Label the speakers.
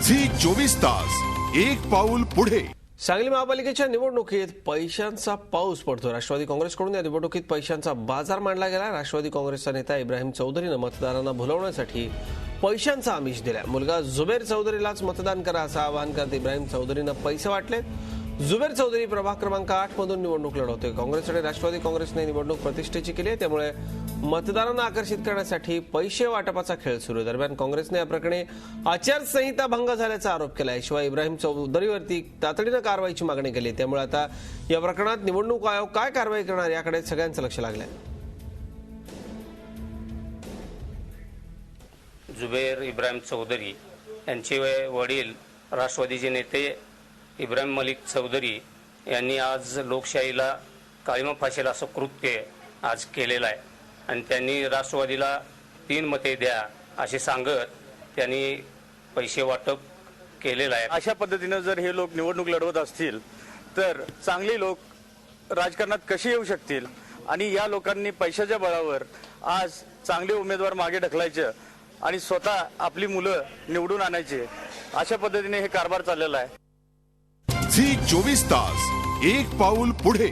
Speaker 1: Zee 24 तास एक पाऊल पुढे।
Speaker 2: सांगली महापालिकेच्या निवडणुकीत पैशांचा पाऊस पडतो। राष्ट्रवादी काँग्रेसकडून या निवडणुकीत पैशांचा बाजार मांडला गेला। राष्ट्रवादी काँग्रेसचा नेता इब्राहिम चौधरीने मतदारांना भुलवण्यासाठी पैशांचा आमिष दिला। मुलगा जुबेर चौधरीलाच मतदान करा असं आवाहन करत इब्राहिम चौधरीने पैसे वाटले। जुबेर चौधरी प्रभाग क्रमांक 8 मधून निवडणूक लढवते। काँग्रेस आणि राष्ट्रवादी काँग्रेसने निवडणूक प्रतिष्ठेची केली आहे, त्यामुळे मतदारांना आकर्षित करण्यासाठी पैसे वाटपाचा खेळ सुरू आहे। दरम्यान काँग्रेसने या प्रकरणी आचारसंहिता भंग झाल्याचा आरोप केला आहे। शिवाय इब्राहिम चौधरीवरती तातडीने कारवाईची मागणी केली। त्यामुळे आता या प्रकरणात निवडणूक आयोग काय कारवाई करणार याकडे सगळ्यांचं लक्ष लागलं आहे।
Speaker 3: जुबेर इब्राहिम चौधरी यांचे वडील राष्ट्रवादीचे नेते इब्राहिम मलिक चौधरी यांनी आज लोकशाहीला काळिमा फासेल असं कृत्य आज केलेलं आहे आणि त्यांनी राष्ट्रवादीला 3 मते द्या असे सांगत त्यांनी पैसे वाटप केलेलं आहे।
Speaker 4: अशा पद्धतीने जर हे लोक निवडणूक लढवत असतील तर चांगली लोक राजकारणात कशी येऊ शकतील आणि या लोकांनी पैशाच्या बळावर आज चांगले उमेदवार मागे ढकलायचे आणि स्वतः आपली मुलं निवडून आणायचे, अशा पद्धतीने हे कारभार चाललेला आहे।
Speaker 1: झी 24 तास एक पाऊल पुढे।